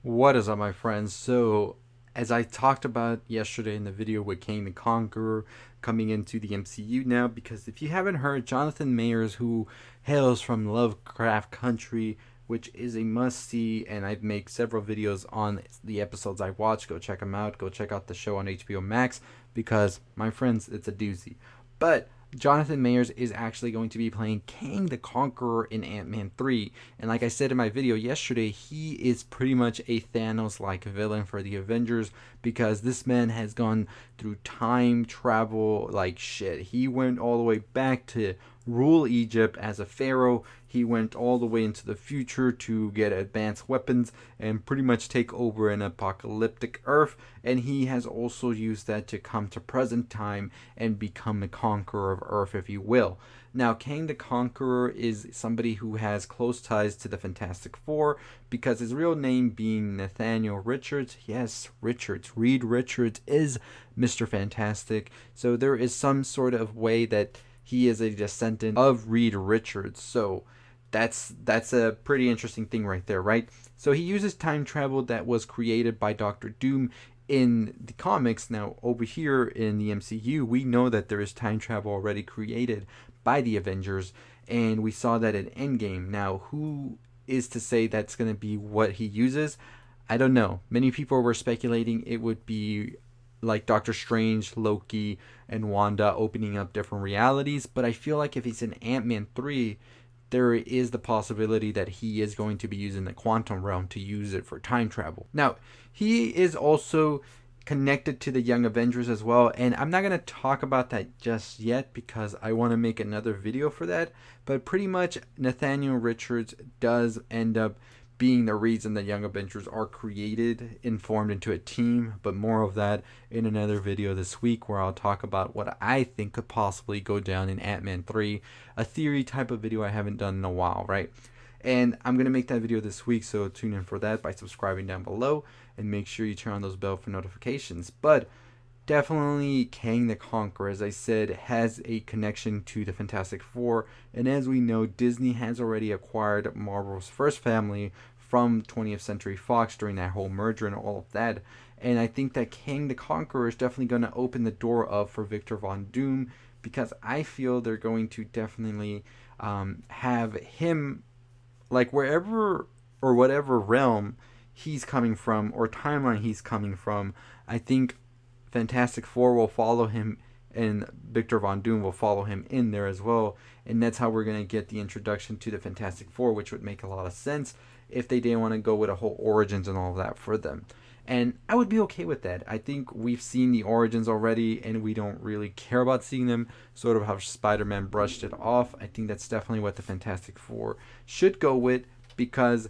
What is up, my friends? So, as I talked about yesterday in the video with Kang the Conqueror coming into the MCU now, because if you haven't heard, Jonathan Mayers, who hails from Lovecraft Country, which is a must see, and I've made several videos on the episodes I watched. Go check them out. Go check out the show on HBO Max because, my friends, it's a doozy. But Jonathan Mayers is actually going to be playing Kang the Conqueror in Ant-Man 3. And like I said in my video yesterday, he is pretty much a Thanos-like villain for the Avengers because this man has gone through time travel like shit. He went all the way back to rule Egypt as a pharaoh. He went all the way into the future to get advanced weapons and pretty much take over an apocalyptic Earth. And he has also used that to come to present time and become the conqueror of Earth, if you will. Now, Kang the Conqueror is somebody who has close ties to the Fantastic Four because his real name being Nathaniel Richards. Yes, Richards. Reed Richards is Mr. Fantastic. So there is some sort of way that he is a descendant of Reed Richards. So that's a pretty interesting thing right there, right? So he uses time travel that was created by Doctor Doom in the comics. Now over here in the MCU, we know that there is time travel already created by the Avengers, and we saw that in Endgame. Now, who is to say that's going to be what he uses? I don't know. Many people were speculating it would be like Doctor Strange, Loki, and Wanda opening up different realities, but I feel like if he's in Ant-Man 3, there is the possibility that he is going to be using the quantum realm to use it for time travel. Now, he is also connected to the Young Avengers as well, and I'm not going to talk about that just yet because I want to make another video for that, but pretty much Nathaniel Richards does end up being the reason the Young Avengers are created and formed into a team, but more of that in another video this week where I'll talk about what I think could possibly go down in Ant-Man 3, a theory type of video I haven't done in a while, right? And I'm going to make that video this week, so tune in for that by subscribing down below and make sure you turn on those bell for notifications. But definitely Kang the Conqueror, as I said, has a connection to the Fantastic Four, and as we know, Disney has already acquired Marvel's first family from 20th Century Fox during that whole merger and all of that. And I think that Kang the Conqueror is definitely going to open the door up for Victor Von Doom because I feel they're going to definitely have him, like wherever or whatever realm he's coming from or timeline he's coming from. I think Fantastic Four will follow him and Victor Von Doom will follow him in there as well. And that's how we're going to get the introduction to the Fantastic Four, which would make a lot of sense if they didn't want to go with a whole origins and all of that for them. And I would be okay with that. I think we've seen the origins already and we don't really care about seeing them, sort of how Spider-Man brushed it off. I think that's definitely what the Fantastic Four should go with because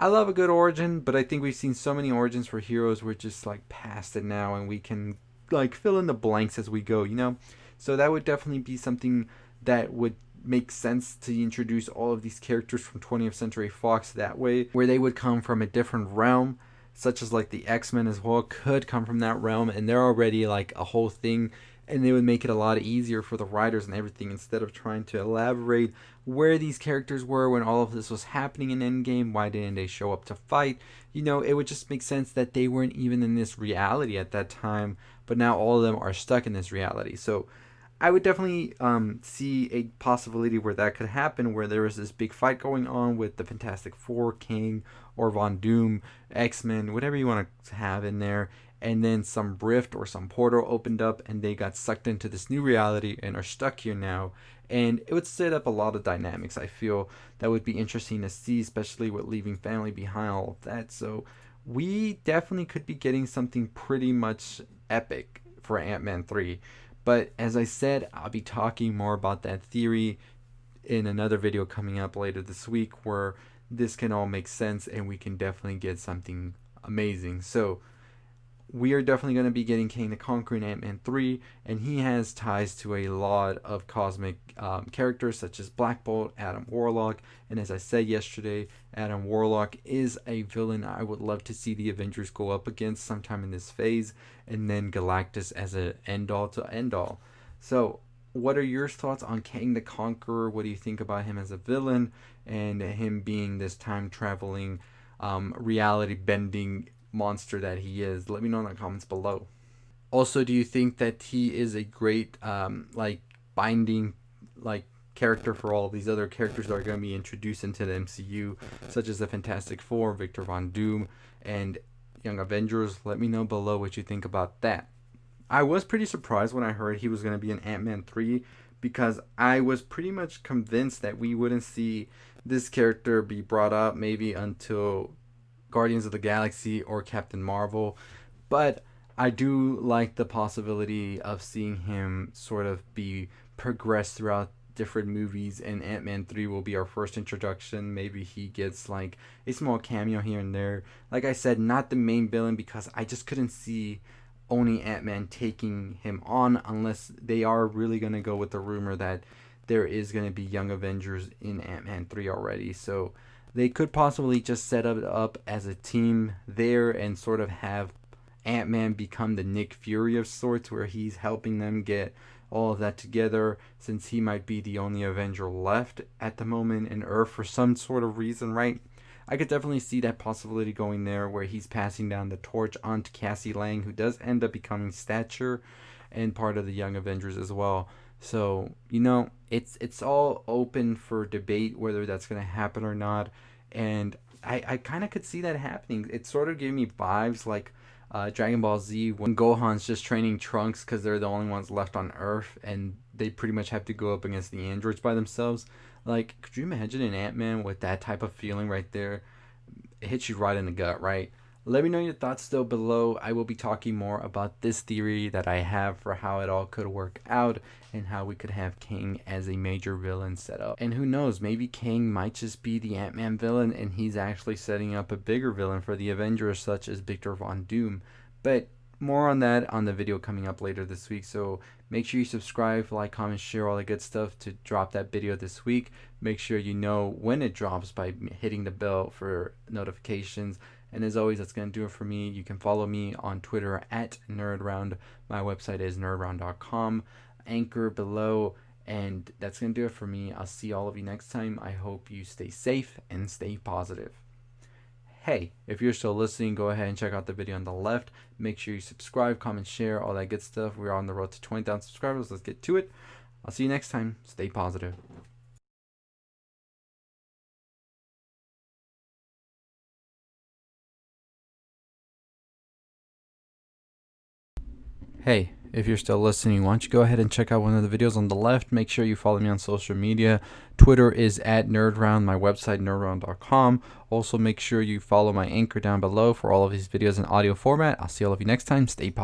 I love a good origin, but I think we've seen so many origins for heroes we're just like past it now and we can like fill in the blanks as we go, you know? So that would definitely be something that would make sense to introduce all of these characters from 20th Century Fox that way, where they would come from a different realm, such as like the X-Men as well could come from that realm and they're already like a whole thing, and they would make it a lot easier for the writers and everything instead of trying to elaborate where these characters were when all of this was happening in Endgame. Why didn't they show up to fight? You know, it would just make sense that they weren't even in this reality at that time, but now all of them are stuck in this reality. So I would definitely see a possibility where that could happen, where there was this big fight going on with the Fantastic Four, King, or Von Doom, X-Men, whatever you want to have in there, and then some rift or some portal opened up and they got sucked into this new reality and are stuck here now. And it would set up a lot of dynamics, I feel, that would be interesting to see, especially with leaving family behind, all of that. So we definitely could be getting something pretty much epic for Ant-Man 3. But as I said, I'll be talking more about that theory in another video coming up later this week where this can all make sense and we can definitely get something amazing. So we are definitely going to be getting Kang the Conqueror in Ant-Man 3, and he has ties to a lot of cosmic characters such as Black Bolt, Adam Warlock, and as I said yesterday, Adam Warlock is a villain I would love to see the Avengers go up against sometime in this phase, and then Galactus as an end-all to end-all. So what are your thoughts on Kang the Conqueror? What do you think about him as a villain and him being this time-traveling reality bending monster that he is. Let me know in the comments below. Also, do you think that he is a great like binding like character for all these other characters that are going to be introduced into the MCU, such as the Fantastic Four, Victor Von Doom, and Young Avengers? Let me know below what you think about that. I was pretty surprised when I heard he was going to be in Ant-Man 3, because I was pretty much convinced that we wouldn't see this character be brought up maybe until Guardians of the Galaxy or Captain Marvel. But I do like the possibility of seeing him sort of be progressed throughout different movies, and Ant-Man 3 will be our first introduction. Maybe he gets like a small cameo here and there. Like I said, not the main villain, because I just couldn't see only Ant-Man taking him on unless they are really going to go with the rumor that there is going to be Young Avengers in Ant-Man 3 already. So they could possibly just set it up as a team there and sort of have Ant-Man become the Nick Fury of sorts, where he's helping them get all of that together, since he might be the only Avenger left at the moment in Earth for some sort of reason, right? I could definitely see that possibility going there, where he's passing down the torch onto Cassie Lang, who does end up becoming Stature and part of the Young Avengers as well. So, it's all open for debate whether that's going to happen or not. And I kind of could see that happening. It sort of gave me vibes like Dragon Ball Z, when Gohan's just training Trunks because they're the only ones left on Earth, and they pretty much have to go up against the androids by themselves. Like, could you imagine an Ant-Man with that type of feeling right there? It hits you right in the gut, right? Let me know your thoughts still below. I will be talking more about this theory that I have for how it all could work out, and how we could have Kang as a major villain set up. And who knows, maybe Kang might just be the Ant-Man villain, and he's actually setting up a bigger villain for the Avengers, such as Victor Von Doom. But more on that on the video coming up later this week. So make sure you subscribe, like, comment, share, all the good stuff to drop that video this week. Make sure you know when it drops by hitting the bell for notifications. And as always, that's going to do it for me. You can follow me on Twitter at NerdRound. My website is nerdround.com. Anchor below. And that's going to do it for me. I'll see all of you next time. I hope you stay safe and stay positive. Hey, if you're still listening, go ahead and check out the video on the left. Make sure you subscribe, comment, share, all that good stuff. We're on the road to 20,000 subscribers. Let's get to it. I'll see you next time. Stay positive. Hey, if you're still listening, why don't you go ahead and check out one of the videos on the left. Make sure you follow me on social media. Twitter is at NerdRound, my website, nerdround.com. Also, make sure you follow my Anchor down below for all of these videos in audio format. I'll see all of you next time. Stay positive.